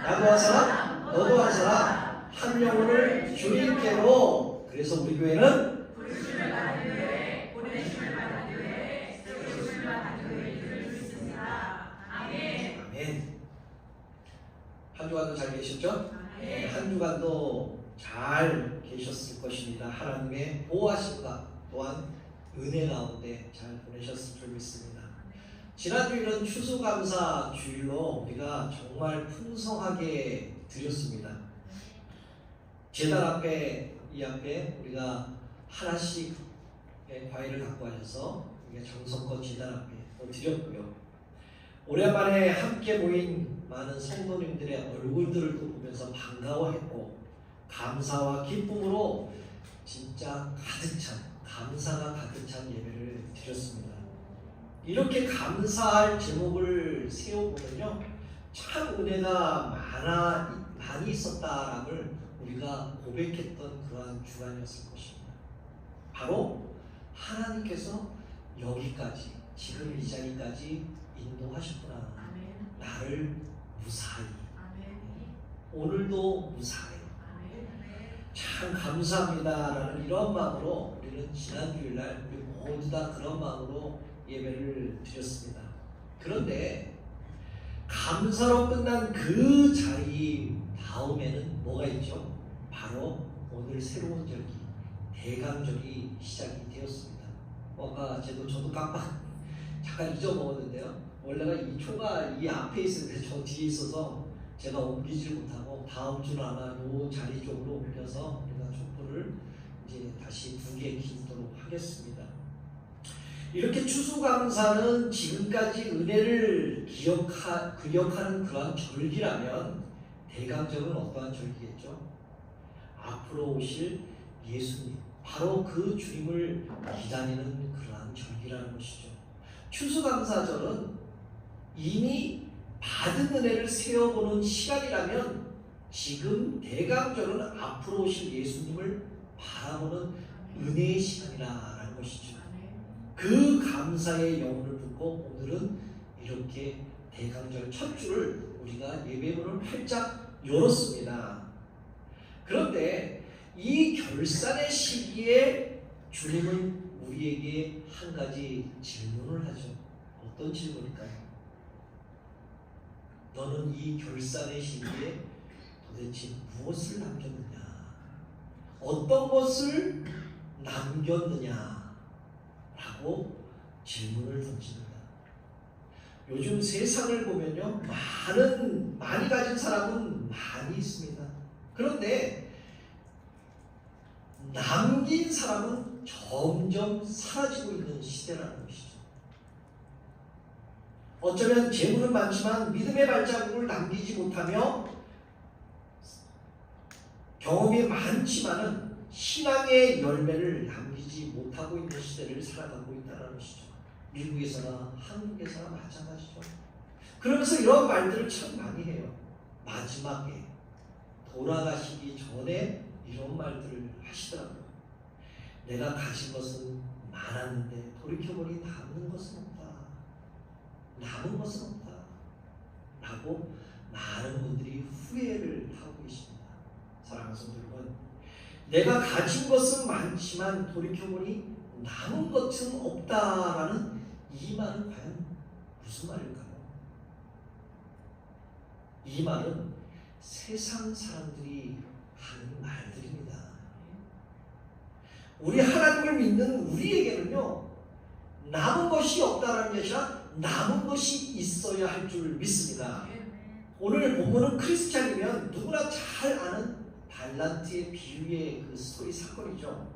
나도 한 사람, 너도 한 사람, 한 영혼을 주님께로. 그래서 우리 교회는 부르심을 받은 교회, 보내심을 받은 교회, 세우심을 받은 교회 이름을 믿습니다. 아멘. 아멘. 한 주간도 잘 계셨죠? 네. 한 주간도 잘 계셨을 것입니다. 하나님의 보호하심과 또한 은혜 가운데 잘 보내셨을 줄 믿습니다. 지난주일은 추수감사 주일로 우리가 정말 풍성하게 드렸습니다. 제단 앞에, 이 앞에 우리가 하나씩 과일을 갖고 와셔서 정성껏 제단 앞에 드렸고요. 오랜만에 함께 모인 많은 성도님들의 얼굴들을 또 보면서 반가워했고, 감사와 기쁨으로 진짜 가득 찬, 감사가 가득 찬 예배를 드렸습니다. 이렇게 감사할 제목을 세워보면요, 참 은혜가 많이 있었다라는 우리가 고백했던 그러한 주간이었을 것입니다. 바로 하나님께서 여기까지, 지금 이 자리까지 인도하셨구나. 나를 무사히, 오늘도 무사히, 참 감사합니다라는 이런 마음으로 우리는 지난주일날 우리 모두 다 그런 마음으로 예배를 드렸습니다. 그런데 감사로 끝난 그 자리 다음에는 뭐가 있죠? 바로 오늘 새로운 절기, 대강절이 시작이 되었습니다. 아까 저도 깜빡 잠깐 잊어먹었는데요. 원래가 이 초가 이 앞에 있었는데 저 뒤에 있어서 제가 옮기질 못하고 다음 주는 아마 이 자리 쪽으로 옮겨서 우리가 촛불을 이제 다시 2개 켜도록 하겠습니다. 이렇게 추수감사는 지금까지 은혜를 기억하는 그러한 절기라면 대강절은 어떠한 절기겠죠? 앞으로 오실 예수님, 바로 그 주님을 기다리는 그러한 절기라는 것이죠. 추수감사절은 이미 받은 은혜를 세어보는 시간이라면, 지금 대강절은 앞으로 오실 예수님을 바라보는 은혜의 시간이라는 것이죠. 그 감사의 영혼을 품고 오늘은 이렇게 대강절 첫 주를 우리가 예배문을 활짝 열었습니다. 그런데 이 결산의 시기에 주님은 우리에게 한 가지 질문을 하죠. 어떤 질문일까요? 너는 이 결산의 시기에 도대체 무엇을 남겼느냐? 어떤 것을 남겼느냐? 라고 질문을 던집니다. 요즘 세상을 보면요, 많이 가진 사람은 많이 있습니다. 그런데 남긴 사람은 점점 사라지고 있는 시대라는 것이죠. 어쩌면 재물은 많지만 믿음의 발자국을 남기지 못하며, 경험이 많지만은 신앙의 열매를 남기지 못하고 있는 시대를 살아가고 있다는 것이죠. 미국에서나 한국에서나 마찬가지죠. 그러면서 이런 말들을 참 많이 해요. 마지막에 돌아가시기 전에 이런 말들을 하시더라고요. 내가 가진 것은 많았는데 돌이켜보니 남는 것은 없다. 남은 것은 없다. 라고 많은 분들이 후회를 하고 계십니다. 사랑하는 성도 여러분, 내가 가진 것은 많지만 돌이켜보니 남은 것은 없다라는 이 말은 과연 무슨 말일까요? 이 말은 세상 사람들이 하는 말들입니다. 우리 하나님을 믿는 우리에게는요, 남은 것이 없다라는 것이 아니라 남은 것이 있어야 할 줄 믿습니다. 오늘 본문은 크리스찬이면 누구나 잘 아는 달란트의 비유의 그 스토리 사건이죠.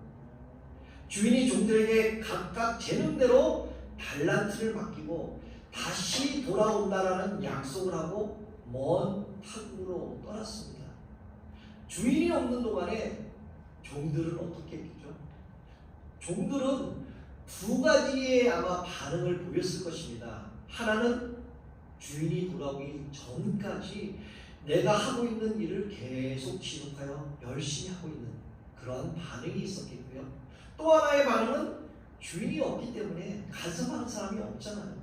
주인이 종들에게 각각 재능대로 달란트를 맡기고 다시 돌아온다라는 약속을 하고 먼 타국으로 떠났습니다. 주인이 없는 동안에 종들은 어떻게 했죠? 종들은 두 가지의 아마 반응을 보였을 것입니다. 하나는 주인이 돌아오기 전까지 내가 하고 있는 일을 계속 지속하여 열심히 하고 있는 그런 반응이 있었겠고요. 또 하나의 반응은 주인이 없기 때문에 간섭하는 사람이 없잖아요.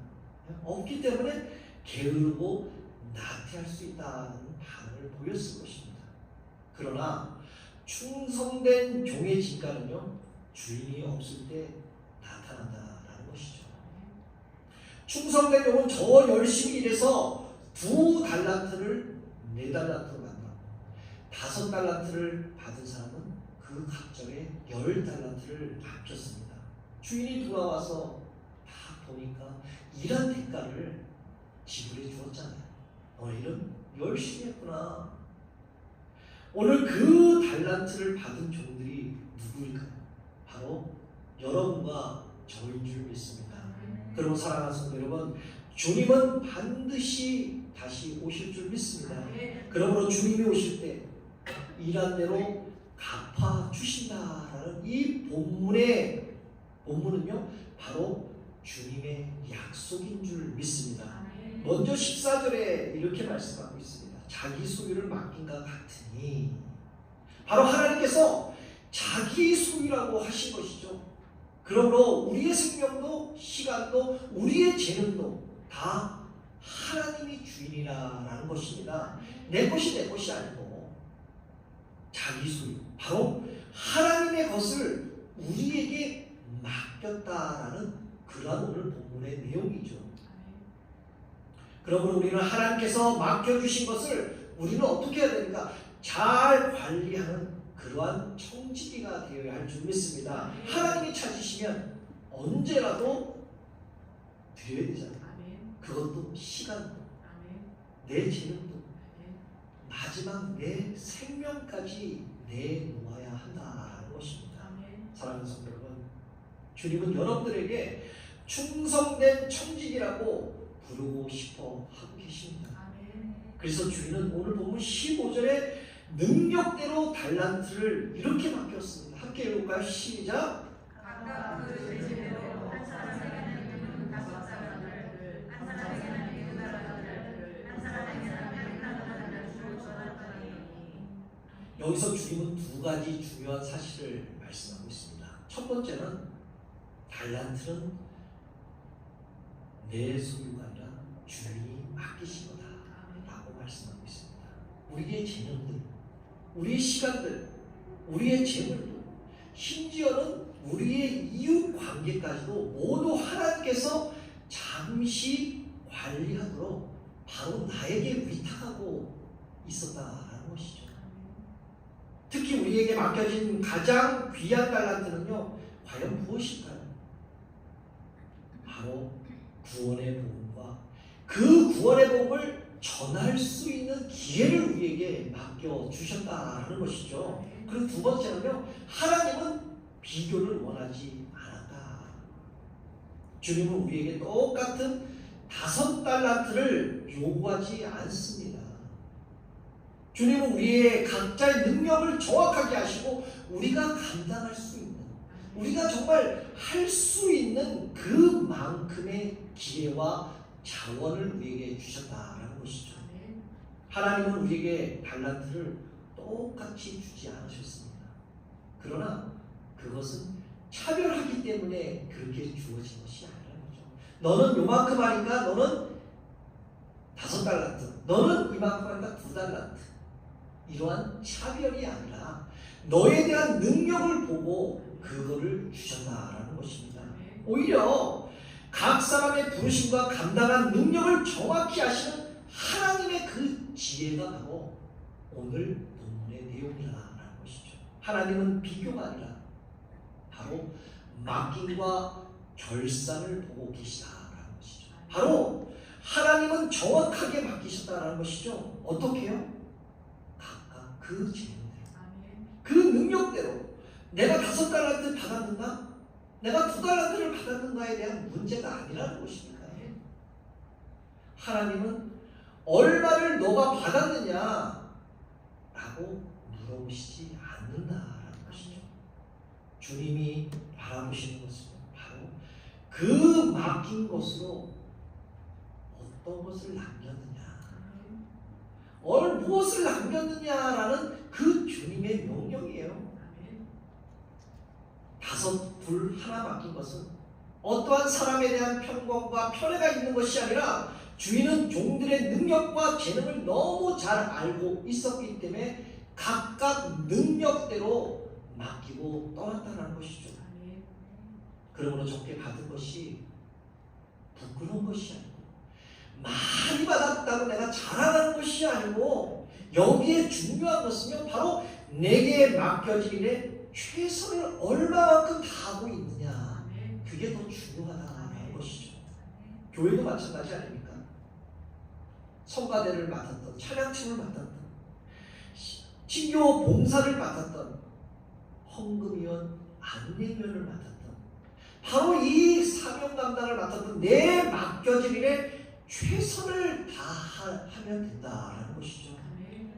없기 때문에 게으르고 나태할 수 있다는 반응을 모습만을 보였을 것입니다. 그러나 충성된 종의 진가는요, 주인이 없을 때 나타난다라는 것이죠. 충성된 종은 저 열심히 일해서 2달란트를 4달란트로 만들었고 5달란트를 받은 사람은 그 갑절에 10달란트를 아꼈습니다. 주인이 돌아와서 다 보니까 일한 대가를 지불해 주었잖아요. 너희는 열심히 했구나. 오늘 그 달란트를 받은 종들이 누구일까요? 바로 여러분과 저인 줄 믿습니다. 그리고 사랑하는 성도 여러분, 주님은 반드시 다시 오실 줄 믿습니다. 그러므로 주님이 오실 때 일한 대로 갚아 주신다라는 이 본문은요, 바로 주님의 약속인 줄 믿습니다. 먼저 14절에 이렇게 말씀하고 있습니다. 자기 소유를 맡긴 것 같으니, 바로 하나님께서 자기 소유라고 하신 것이죠. 그러므로 우리의 생명도 시간도 우리의 재능도 다 하나님이 주인이라는 것입니다. 내 것이 아니고 자기 소유, 바로 하나님의 것을 우리에게 맡겼다라는 그러한 오늘 본문의 내용이죠. 그러므로 우리는 하나님께서 맡겨주신 것을 우리는 어떻게 해야 됩니까? 잘 관리하는 그러한 청지기가 되어야 할 줄 믿습니다. 하나님이 찾으시면 언제라도 드려야 되잖아요. 그것도 시간도, 내 재능도, 마지막 내 생명까지 내놓아야 한다는 것입니다. 사랑하는 성도 여러분, 주님은 여러분들에게 충성된 청지기라고 부르고 싶어 하고 계십니다. 그래서 주인은 오늘 본문 15절에 능력대로 달란트를 이렇게 맡겼습니다. 함께 읽어볼까요? 시작! 각각 그 죄대로 한 사람에게는 5달란트를, 한 사람에게는 2달란트를, 한 사람에게는 1달란트를 주었더니. 여기서 주님은 2가지 중요한 사실을 말씀하고 있습니다. 첫 번째는 달란트는 내 소유가 아니라 주인이 맡기신 거다라고 말씀하고 있습니다. 우리의 재능들, 우리의 시간들, 우리의 재물도, 심지어는 우리의 이웃 관계까지도 모두 하나님께서 잠시 관리하도록 바로 나에게 위탁하고 있었다라는 것이죠. 특히 우리에게 맡겨진 가장 귀한 달란트는요, 과연 무엇일까요? 바로 구원의 복음과 그 구원의 복음을 전할 수 있는 기회를 우리에게 맡겨주셨다라는 것이죠. 그리고 2번째는요, 하나님은 비교를 원하지 않았다. 주님은 우리에게 똑같은 5달란트를 요구하지 않습니다. 주님은 우리의 각자의 능력을 정확하게 하시고 우리가 감당할 수 있는, 우리가 정말 할 수 있는 그만큼의 기회와 자원을 우리에게 주셨다라는 것이죠. 하나님은 우리에게 달란트를 똑같이 주지 않으셨습니다. 그러나 그것은 차별하기 때문에 그렇게 주어진 것이 아니라는 거죠. 너는 요만큼 하니까 너는 5달란트, 너는 이만큼 하니까 2달란트. 이러한 차별이 아니라 너에 대한 능력을 보고 그거를 주셨다라는 것입니다. 오히려 각 사람의 부르심과 감당한 능력을 정확히 하시는 하나님의 그 지혜가 바로 오늘 본문의 내용이라는 것이죠. 하나님은 비교가 아니라 바로 맡김과 결산을 보고 계시다라는 것이죠. 바로 하나님은 정확하게 맡기셨다라는 것이죠. 어떻게요? 각각 그 재능대로, 그 능력대로. 내가 5달란트 받았는가? 내가 2달란트를 받았는가에 대한 문제가 아니라는 것입니다. 하나님은 얼마를 너가 받았느냐? 라고 물어보시지 않는다라는 것이죠. 주님이 바라보시는 것은 바로 그 맡긴 것으로 어떤 것을 남겼느냐, 무엇을 남겼느냐라는 그 주님의 명령이에요. 5불 하나 맡긴 것은 어떠한 사람에 대한 편견과 편애가 있는 것이 아니라 주인은 종들의 능력과 재능을 너무 잘 알고 있었기 때문에 각각 능력대로 맡기고 떠났다는 것이죠. 그러므로 적게 받은 것이 부끄러운 것이 아니고 많이 받았다고 내가 자랑하는 것이 아니고 여기에 중요한 것은요 바로 내게 맡겨진 일에 최선을 얼마만큼 다하고 있느냐 그게 더 중요하다는 것이죠. 교회도 마찬가지 아닙니까? 성가대를 맡았던 찬양팀을 맡았던 친교 봉사를 맡았던 헌금위원 안내위원을 맡았던 바로 이 사명 감당을 맡았던 내 맡겨진 일에 최선을 다하면 된다라는 것이죠.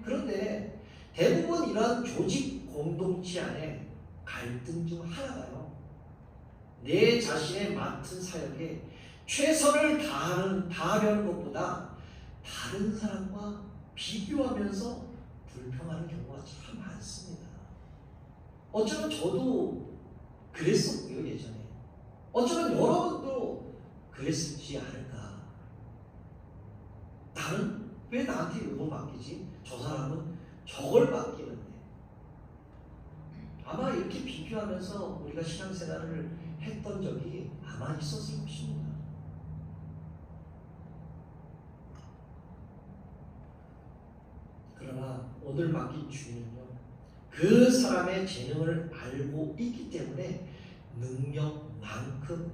그런데 대부분 이런 조직 공동체 안에 갈등 중 하나가요. 내 자신의 맡은 사역에 최선을 다하려는 것보다 다른 사람과 비교하면서 불평하는 경우가 참 많습니다. 어쩌면 저도 그랬었고요 예전에. 어쩌면 여러분도 그랬을지 않을까. 나는 왜 나한테 이걸 맡기지? 저 사람은 저걸 맡기는데. 아마 이렇게 비교하면서 우리가 신앙생활을 했던 적이 아마 있었을 것입니다. 그러나 오늘 맡긴 주인은요 그 사람의 재능을 알고 있기 때문에 능력만큼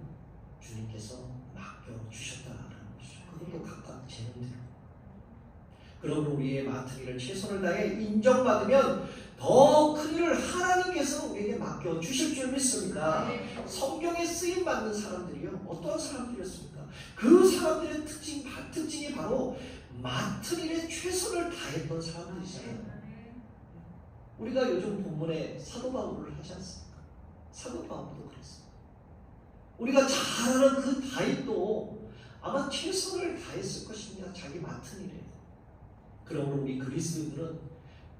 주님께서 맡겨주셨다는 것이죠. 그것도 각각 재능대로. 그러므로 우리의 맡은 일을 최선을 다해 인정받으면 더 큰 일을 하나님께서 우리에게 맡겨주실 줄 믿습니다. 성경에 쓰임받는 사람들이요 어떤 사람들이었습니까? 그 사람들의 특징이 바로 맡은 일에 최선을 다했던 사람들이잖아요. 우리가 요즘 본문에 사도 바울을 하지 않습니까? 사도 바울도 그랬습니다. 우리가 잘 아는 그 다윗도 아마 최선을 다했을 것입니다. 자기 맡은 일에. 그러므로 우리 그리스도인들은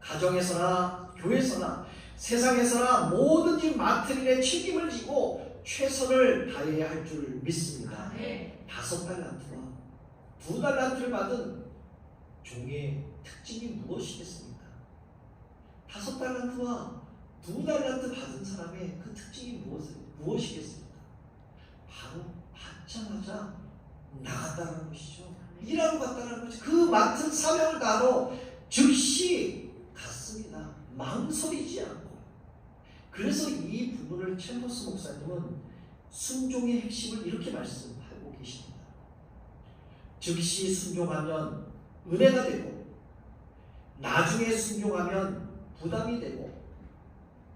가정에서나 교회에서나 세상에서나 뭐든지 맡은 일에 책임을 지고 최선을 다해야 할 줄 믿습니다. 5달란트와 2달란트를 받은 종의 특징이 무엇이겠습니까? 5달란트와 2달란트 받은 사람의 그 특징이 무엇이겠습니까? 바로 받자마자 나갔다는 것이죠. 일하러 갔다는 것이죠. 그 맡은 사명을 다하러 즉시 갔습니다. 망설이지 않고. 그래서 이 부분을 챔버스 목사님은 순종의 핵심을 이렇게 말씀하고 계십니다. 즉시 순종하면 은혜가 되고 나중에 순종하면 부담이 되고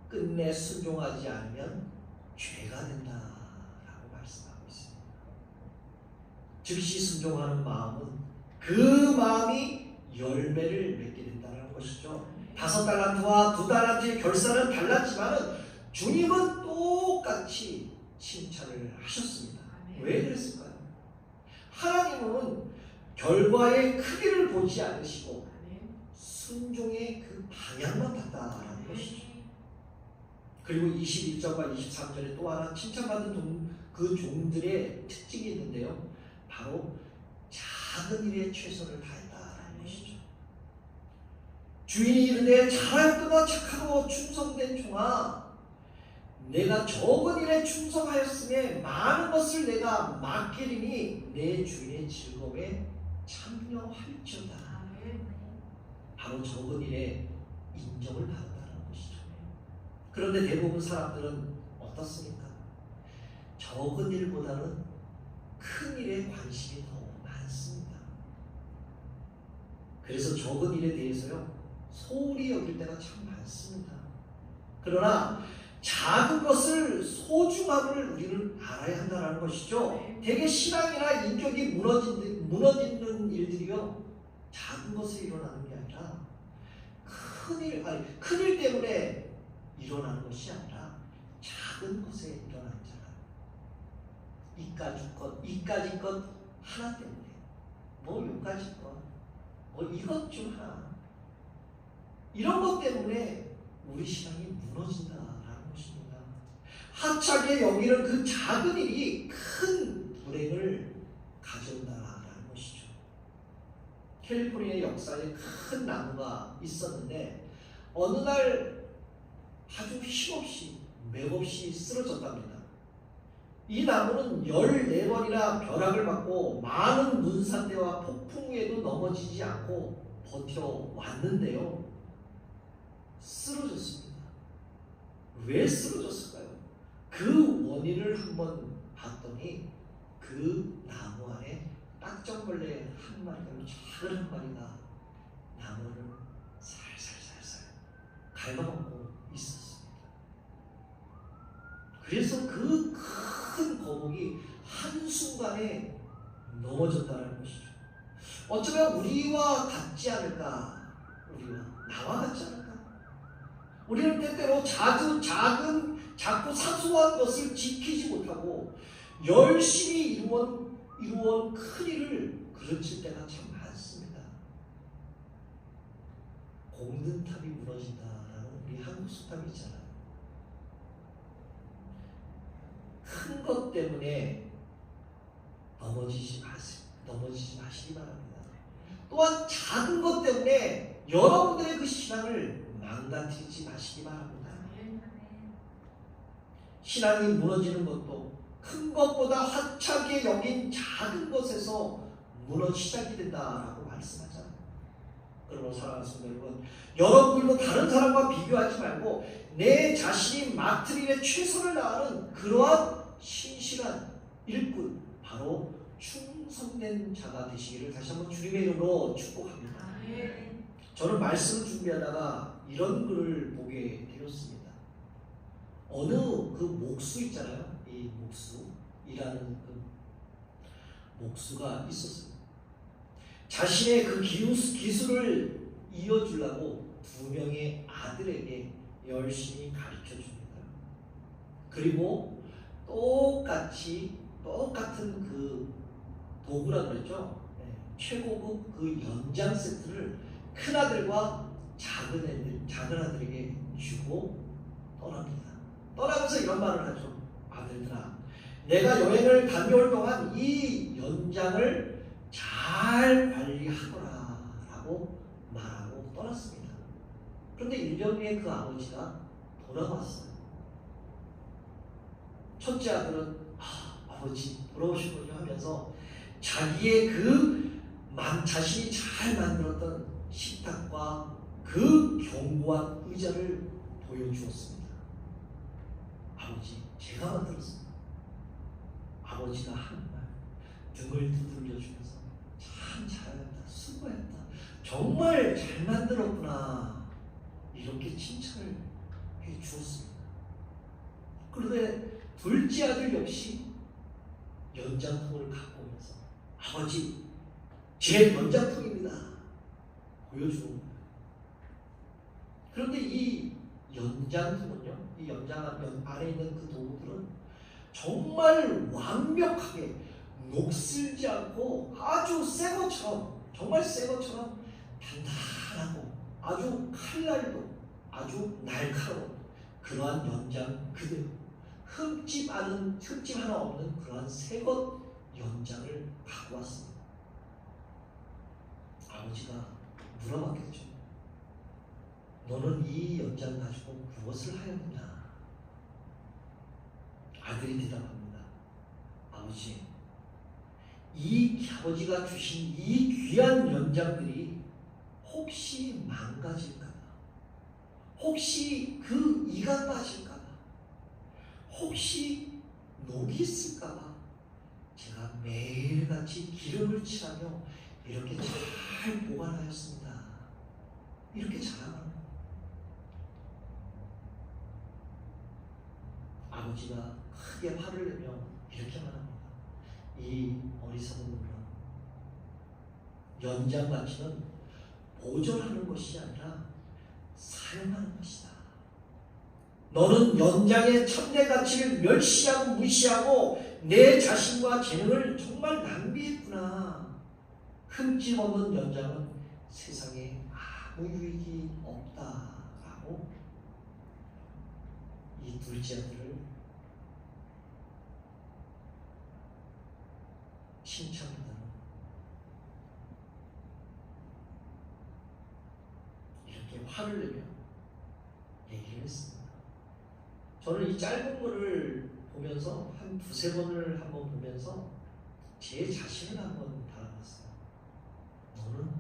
끝내 순종하지 않으면 죄가 된다라고 말씀하고 있습니다. 즉시 순종하는 마음은 그 마음이 열매를 맺게 된다는 것이죠. 5달란트와 2달란트의 결산은 달랐지만 주님은 똑같이 칭찬을 하셨습니다. 왜 그랬을까요? 하나님은 결과의 크기를 보지 않으시고 순종의 그 방향만 봤다라는 것이죠. 그리고 21절과 23절에 또 하나 칭찬받은 그 종들의 특징이 있는데요. 바로 작은 일에 최선을 다했다라는 것이죠. 주인이 이르되 잘하였구나 착하고 충성된 종아, 내가 적은 일에 충성하였으니 많은 것을 내가 맡기리니 내 주인의 즐거움에 참여할지어다. 바로 적은 일에 인정을 받았다는 것이죠. 그런데 대부분 사람들은 어떻습니까? 적은 일보다는 큰 일에 관심이 더 많습니다. 그래서 적은 일에 대해서요 소홀히 여길 때가 참 많습니다. 그러나 작은 것을 소중함을 우리는 알아야 한다는 것이죠. 대개 신앙이나 인격이 무너지는 일들이요 작은 것에 일어나는 게 아니라 큰 일 때문에 일어나는 것이 아니라 작은 것에 일어나잖아요. 이까지 것 하나 때문에 요까지 것 이것 중 하나 이런 것 때문에 우리 신앙이 무너진다라는 것입니다. 하찮게 여기는 그 작은 일이 큰 불행을 가져온다라는 것이죠. 캘리포니아 역사에 큰 나무가 있었는데 어느 날 아주 힘없이 맥없이 쓰러졌답니다. 이 나무는 14번이나 벼락을 맞고 많은 문산대와 폭풍에도 넘어지지 않고 버텨왔는데요. 쓰러졌습니다. 왜 쓰러졌을까요? 그 원인을 한번 봤더니 그 나무 안에 딱정벌레 한 마리가, 작은 한 마리가 나무를 살살살살 갉아먹고 있었습니다. 그래서 그 큰 거북이 한순간에 넘어졌다는 것이죠. 어쩌면 우리와 같지 않을까? 우리와 나와 같지 않을까? 우리는 때때로 작고 사소한 것을 지키지 못하고 열심히 이루어온 큰 일을 그르칠 때가 참 많습니다. 공든탑이 무너진다라는 우리 한국 속담이 있잖아요. 큰 것 때문에 넘어지지 마시기 바랍니다. 또한 작은 것 때문에 여러분들의 그 신앙을 망가뜨리지 마시기 바랍니다. 신앙이 무너지는 것도 큰 것보다 화차게 여긴 작은 것에서 시작이 된다라고 말씀하잖아요. 그러므로 사랑하는 성도 여러분, 여러분들도 다른 사람과 비교하지 말고 내 자신이 맡은 일에 최선을 다하는 그러한 신실한 일꾼, 바로 충성된 자가 되시기를 다시 한번 주님의 이름으로 축복합니다. 저는 말씀을 준비하다가 이런 글을 보게 되었습니다. 어느 그 목수 있잖아요. 이 목수이라는 그 목수가 있었습니다. 자신의 그 기술을 이어주려고 2명의 아들에게 열심히 가르쳐 줍니다. 그리고 똑같은 그 도구라 그랬죠. 최고급 그 연장 세트를 큰 아들과 작은 아들에게 주고 떠납니다. 떠나면서 이런 말을 하죠. 아들들아, 내가 여행을 다녀올 동안 이 연장을 잘 관리하거라 라고 말하고 떠났습니다. 그런데 1년 후에 그 아버지가 돌아왔어요. 첫째 아들은 아버지 돌아오시군요 하면서 자기의 자신이 잘 만들었던 식탁과 그 견고한 의자를 보여주었습니다. 아버지, 제가 만들었습니다. 아버지가 하는 말, 등을 두들겨 주면서 참 잘했다, 수고했다, 정말 잘 만들었구나, 이렇게 칭찬을 해 주었습니다. 그런데 둘째 아들 역시 연장통을 갖고 오면서 아버지, 제 연장통입니다, 보여주는 거예요. 그런데 이 연장통은요, 이 연장 안에 있는 그 도구들은 정말 완벽하게 녹슬지 않고 아주 새 것처럼, 정말 새 것처럼 단단하고 아주 칼날도 아주 날카로운 그러한 연장 그대로 흠집 하나 없는 그러한 새 것 연장을 갖고 왔습니다. 아버지가 물어봤겠죠. 너는 이 연장 가지고 무엇을 하였느냐? 아들이 대답합니다. 아버지, 아버지가 주신 이 귀한 연장들이 혹시 망가질까봐, 혹시 그 이가 빠질까봐, 혹시 녹이 있을까봐 제가 매일같이 기름을 칠하며 이렇게 잘 보관하였습니다. 이렇게 자랑하는 거예요. 아버지가 크게 화를 내며 이렇게 말합니다. 이 어리석은 놈아, 연장 가치는 보존하는 것이 아니라 사용하는 것이다. 너는 연장의 천대 가치를 멸시하고 무시하고 내 자신과 재능을 정말 낭비했구나. 흠집 없는 연장은 세상에 아무 유익이 없다라고 이 둘째 아들을 칭찬합니다. 화를 내며 얘기를 했습니다. 저는 이 짧은 글을 보면서 한 두세 번을 한번 보면서 제 자신을 한번 바라봤어요. 너는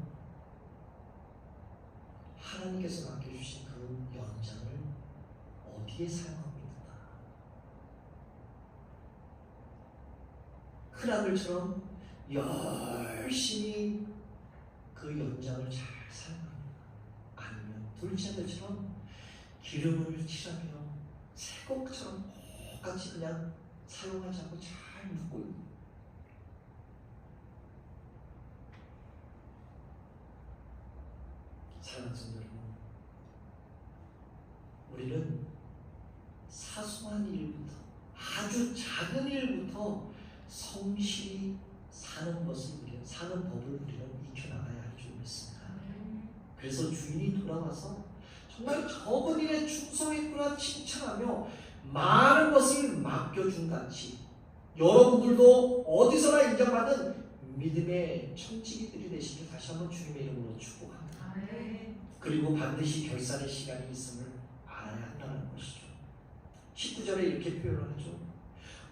하나님께서 맡겨주신 그 연장을 어디에 사용하고 있는가? 큰 아들처럼 열심히 그 연장을 잘 사용합니다. 아니면 둘째 아들처럼 기름을 칠하며 새곡처럼 똑같이 그냥 사용하지 않고 잘 묻고 있는. 사랑하는 성도 여러분, 우리는 사소한 일부터 아주 작은 일부터 성실히 사는 법을 우리는 익혀나가야 할 줄 믿습니다. 그래서 주인이 돌아와서 정말 적은 일에 충성했구나 칭찬하며 많은 것을 맡겨준 같이 여러분들도 어디서나 인정받은 믿음의 청지기들이 되시길 다시 한번 주님의 이름으로 축복합니다. 그리고 반드시 결산의 시간이 있음을 알아야 한다는 것이죠. 19절에 이렇게 표현을 하죠.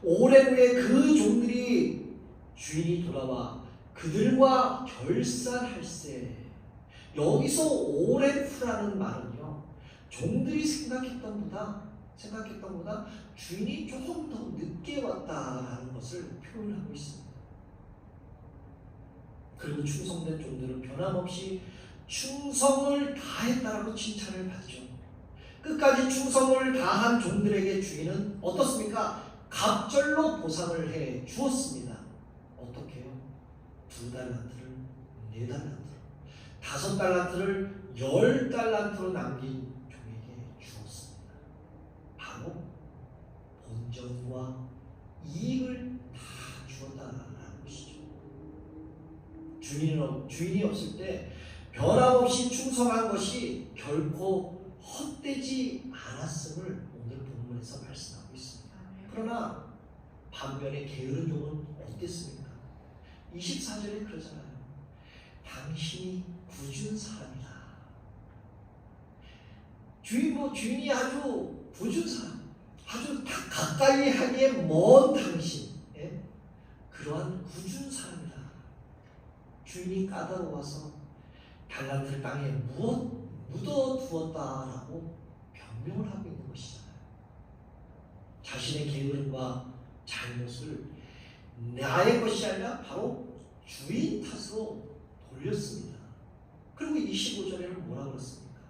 오래 후에 그 종들이 주인이 돌아와 그들과 결산할세. 여기서 오래 후라는 말은요, 종들이 생각했던 보다 주인이 조금 더 늦게 왔다라는 것을 표현하고 있습니다. 그리고 충성된 종들은 변함없이 충성을 다했다라고 칭찬을 받죠. 끝까지 충성을 다한 종들에게 주인은 어떻습니까? 갑절로 보상을 해 주었습니다. 어떻게요? 2달란트를 4달란트로, 5달란트를 10달란트로 남긴 종에게 주었습니다. 바로 본전과 이익을 다 주었다라는 것이죠. 주인이 없을 때 변함없이 충성한 것이 결코 헛되지 않았음을 오늘 본문에서 말씀하고 있습니다. 그러나 반면에 게으른 종은 어땠습니까? 24절에 그러잖아요. 당신이 굳은 사람이다. 주인이 아주 굳은 사람, 아주 가까이 하기에 먼 당신, 그러한 굳은 사람이다. 주인이 까다로워서 달란트를 땅에 묻어두었다라고 변명을 하고 있는 것이잖아요. 자신의 게으름과 잘못을 나의 것이 아니라 바로 주인 탓으로 돌렸습니다. 그리고 25절에는 뭐라 그랬습니까?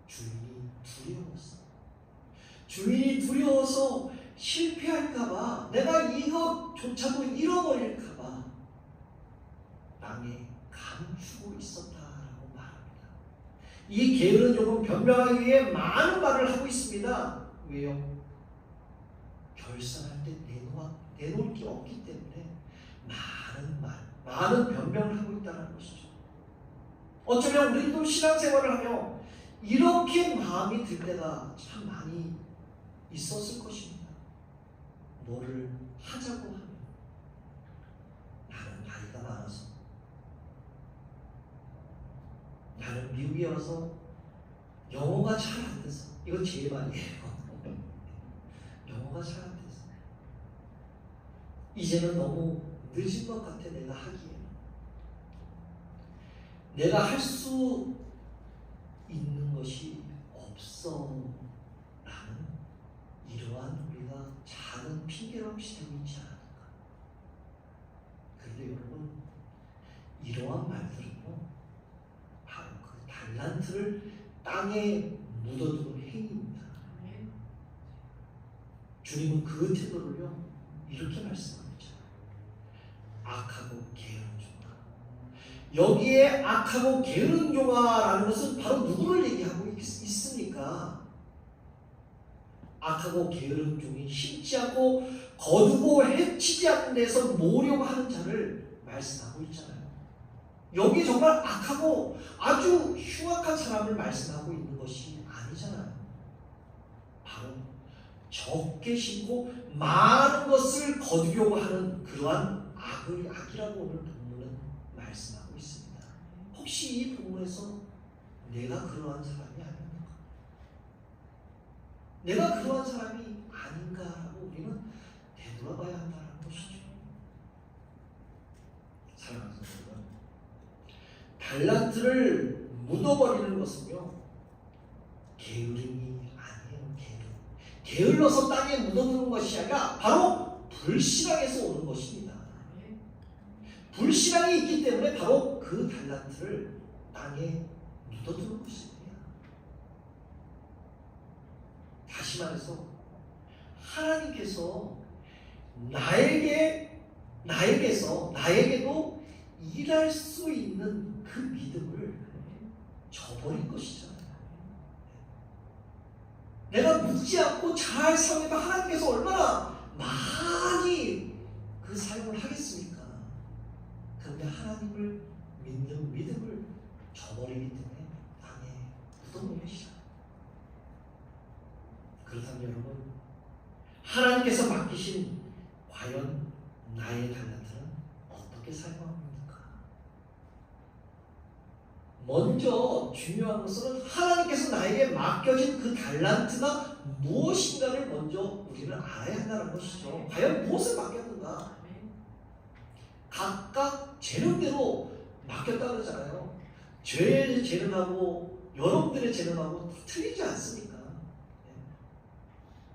주인이 두려웠어. 주인이 두려워서 실패할까봐, 내가 이것조차도 잃어버릴까봐 땅에 감추고 있었다라고 말합니다. 이 게으른 종은 변명하기 위해 많은 말을 하고 있습니다. 왜요? 결산할 때 내놓을 게 없기 때문에 많은 변명을 하고 있다는 것이죠. 어쩌면 우리도 신앙생활을 하며 이렇게 마음이 들 때가 참 많이 있었을 것입니다. 뭐를 하자고 하면 나는 나이가 많아서, 나는 미국에 와서 영어가 잘 안 돼서, 이건 제 말이에요. 영어가 잘 안 돼서 이제는 너무 늦은 것 같아. 내가 하기에는 내가 할 수 있는 것이 없어 라는 이러한 우리가 작은 핑계로 혹시 되고 있지 않을까. 그런데 여러분, 이러한 말들은요, 바로 그 달란트를 땅에 묻어두는 행위입니다. 주님은 그 태도를요 이렇게 말씀합니다. 악하고 게으른 종아. 여기에 악하고 게으른 종아라는 것은 바로 누구를 얘기하고 있습니까? 악하고 게으른 종이 심지 않고 거두고 해치지 않는 데서 모려고 하는 자를 말씀하고 있잖아요. 여기 정말 악하고 아주 흉악한 사람을 말씀하고 있는 것이 아니잖아요. 바로 적게 심고 많은 것을 거두려고 하는 그러한 악이라고 오늘 본문은 말씀하고 있습니다. 혹시 이 본문에서 내가 그러한 사람이 아닌가? 내가 그러한 사람이 아닌가라고 우리는 되돌아봐야 한다는 것이죠. 사랑하는 여러분, 달란트를 묻어버리는 것은요, 게으름이 아니에요. 게을러서 땅에 묻어두는 것이 아니라 바로 불신앙에서 오는 것입니다. 불신앙이 있기 때문에 바로 그 달란트를 땅에 묻어두는 것입니다. 다시 말해서 하나님께서 나에게도 일할 수 있는 그 믿음을 저버린 것이잖아요. 내가 묻지 않고 잘 사용해도 하나님께서 얼마나 많이 그 사용을 하겠습니까? 그런데 하나님을 믿는 믿음을 저버리기 때문에 땅에 묻어놓은 것이죠. 그렇다면 여러분, 하나님께서 맡기신 과연 나의 달란트는 어떻게 사용합니까? 먼저 중요한 것은 하나님께서 나에게 맡겨진 그 달란트가 무엇인가를 먼저 우리는 알아야 한다는 것이죠. 과연 무엇을 맡겼는가? 각각 재능대로 맡겼다 그러잖아요. 죄의 재능하고 여러분들의 재능하고 틀리지 않습니까?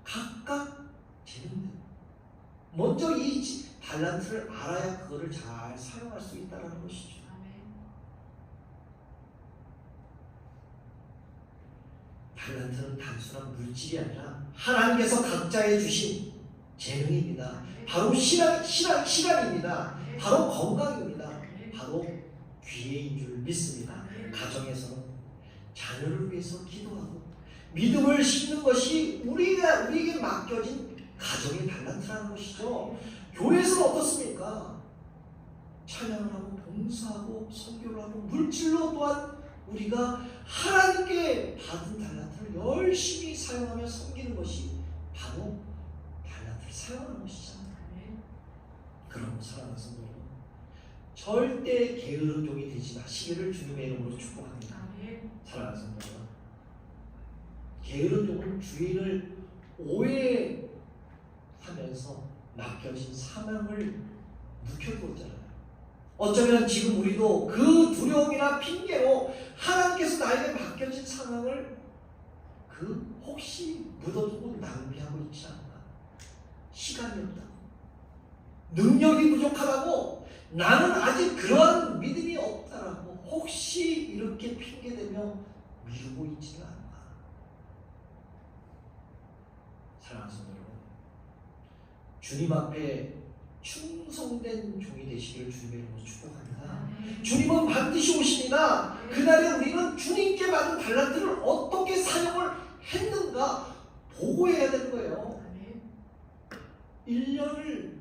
각각 재능대로. 먼저 이 달란트를 알아야 그거를 잘 사용할 수 있다는 것이죠. 달란트는 단순한 물질이 아니라 하나님께서 각자에 주신 재능입니다. 바로 시간입니다. 바로 건강입니다. 바로 기회인 줄 믿습니다. 가정에서는 자녀를 위해서 기도하고 믿음을 심는 것이 우리에게 맡겨진 가정의 달란트라는 것이죠. 교회에서는 어떻습니까? 찬양을 하고 봉사하고 선교를 하고 물질로 또한 우리가 하나님께 받은 달란트를 열심히 사용하며 섬기는 것이 바로 달란트를 사용하는 것이잖아요. 그럼 사랑하는 성도 여러분, 절대 게으른 종이 되지 마시기를 주님의 이름으로 축복합니다. 사랑하는 성도 여러분, 게으른 종은 주인을 오해하면서 맡겨진 사명을 묵혀두었잖아요. 어쩌면 지금 우리도 그 두려움이나 핑계로 하나님께서 나에게 맡겨진 상황을 혹시 묻어두고 낭비하고 있지 않나? 시간이 없다고, 능력이 부족하다고, 나는 아직 그러한 믿음이 없다라고 혹시 이렇게 핑계대며 미루고 있지는 않나? 사랑하는 성도 여러분, 주님 앞에 충성된 종이 되시기를 주님의 이름으로 축복합니다. 주님은 반드시 오십니다. 그날에 우리는 주님께 받은 달란트를 어떻게 사용을 했는가 보고해야 되는 거예요. 1년을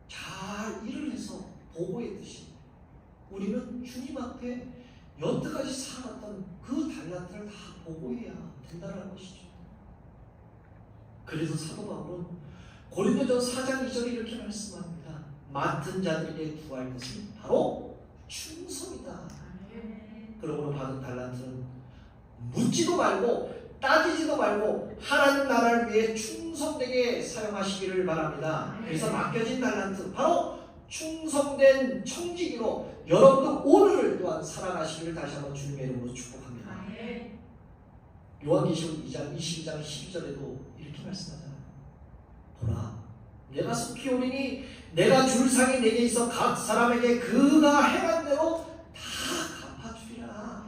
잘 일을 해서 보고했듯이 우리는 주님 앞에 여태까지 살았던 그 달란트를 다 보고해야 된다는 것이죠. 그래서 사도 바울은 고린도전서 4장 2절에 이렇게 말씀합니다. 맡은 자들에게 구할 것은 바로 충성이다. 그러므로 받은 달란트는 묻지도 말고 따지지도 말고 하나님 나라를 위해 충성되게 사용하시기를 바랍니다. 그래서 맡겨진 달란트, 바로 충성된 청지기로 여러분도 오늘을 또한 살아가시기를 다시 한번 주님의 이름으로 축복합니다. 요한계시록 2장 22장 12절에도 이렇게 말씀하잖아요. 보라, 내가 속히 오리니 내가 줄 상이 내게 있어 각 사람에게 그가 행한 대로 다 갚아주리라.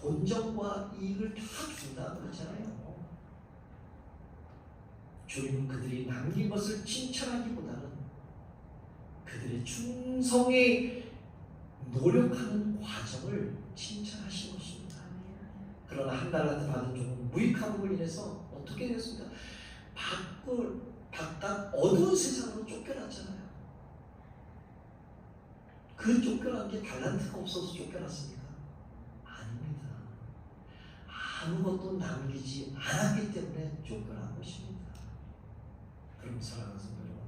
본전과 이익을 다 준다 그러잖아요. 주님은 그들이 남긴 것을 칭찬하기보다는 그들의 충성에 노력하는 과정을 칭찬하신 것입니다. 그러나 한 달란트 받은 종은 무익함으로 인해서 어떻게 됐습니까? 바깥 어두운 세상으로 쫓겨났잖아요. 그 쫓겨난 게 달란트가 없어서 쫓겨났습니까? 아닙니다. 아무것도 남기지 않았기 때문에 쫓겨난 것입니다. 그럼 사랑하는 성도 여러분,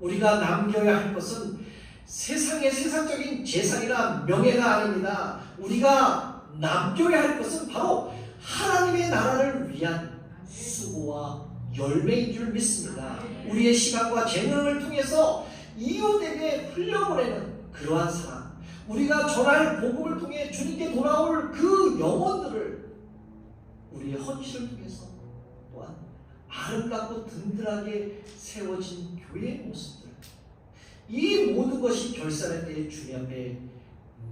우리가 남겨야 할 것은 세상의 세상적인 재산이나 명예가 아닙니다. 우리가 남겨야 할 것은 바로 하나님의 나라를 위한 수고와 열매인 줄 믿습니다. 우리의 시간과 재능을 통해서 이웃에게 흘려보내는 그러한 사랑, 우리가 전할 복음을 통해 주님께 돌아올 그 영혼들을 우리의 헌신을 통해서 또한 아름답고 든든하게 세워진 교회의 모습들, 이 모든 것이 결산의 때에 주님 앞에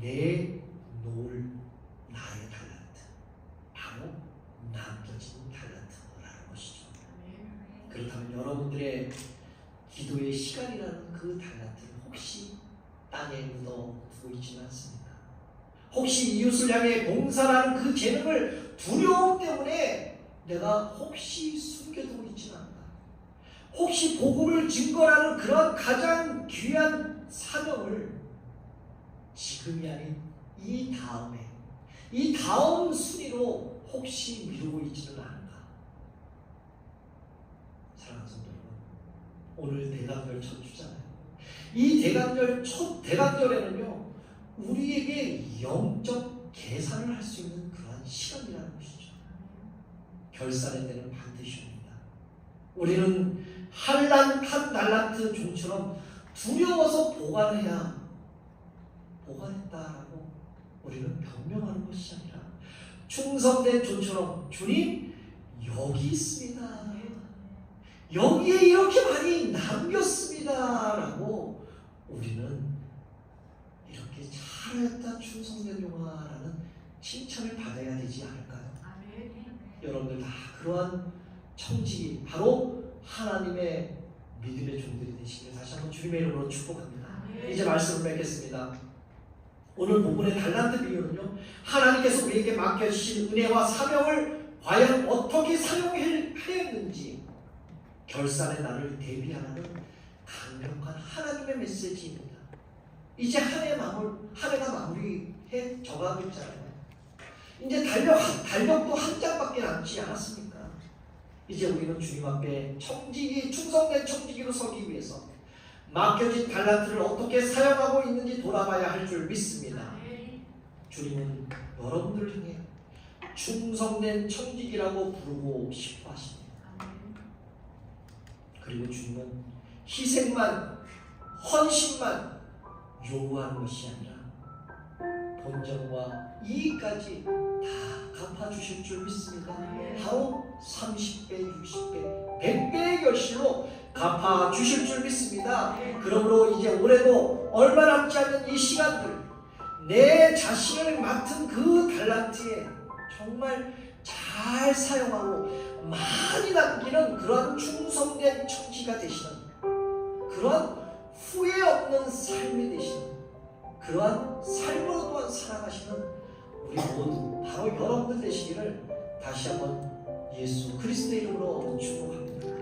내놓을 나의 달란트, 바로 남겨진 달란트라는 것이죠. 그렇다면 여러분들의 기도의 시간이라는 그 달란트를 혹시 땅에 묻어두고 있지는 않습니까? 혹시 이웃을 향해 봉사라는 그 재능을 두려움 때문에 내가 혹시 숨겨두고 있지는 않나? 혹시 복음을 증거하는 그런 가장 귀한 사명을 지금이 아닌 이 다음 순위로 혹시 미루고 있지는 않은가? 사랑하는 성도 여러분, 오늘 대강절 첫 주잖아요. 이 대강절에는요, 우리에게 영적 계산을 할 수 있는 그러한 시간이라는 것이죠. 결산의 때는 반드시 옵니다. 우리는 한 달란트 종처럼 두려워서 보관했다라고 우리는 변명하는 것이 아니라 충성된 종처럼 주님 여기 있습니다. 여기에 이렇게 많이 남겼습니다. 라고 우리는 이렇게 잘했다 충성된 종아라는 칭찬을 받아야 되지 않을까요? 여러분들 다 그러한 청지, 바로 하나님의 믿음의 종들이 되시길 다시 한번 주님의 이름으로 축복합니다. 이제 말씀을 맺겠습니다. 오늘 본문의 달란트 비유는요, 하나님께서 우리에게 맡겨주신 은혜와 사명을 과연 어떻게 사용해야 했는지 결산의 날을 대비하라는 강력한 하나님의 메시지입니다. 이제 한 해가 마무리해 져가고 있잖아요. 이제 달력도 한 장밖에 남지 않았습니까? 이제 우리는 주님 앞에 충성된 청지기로 서기 위해서 맡겨진 달란트를 어떻게 사용하고 있는지 돌아봐야 할 줄 믿습니다. 주님은 여러분들을 향해 충성된 청지기라고 부르고 싶어 하십니다. 그리고 주님은 희생만, 헌신만 요구하는 것이 아니라 본전과 이익까지 다 갚아주실 줄 믿습니다. 바로 30배, 60배, 100배의 결실로 갚아주실 줄 믿습니다. 그러므로 이제 올해도 얼마 남지 않는 이 시간들, 내 자신을 맡은 그 달란트에 정말 잘 사용하고 많이 남기는 그러한 충성된 청지가 되시는, 그러한 후회 없는 삶이 되시는, 그러한 삶으로 또한 살아가시는 우리 모두 바로 여러분들 되시기를 다시 한번 예수 그리스도의 이름으로 축복합니다.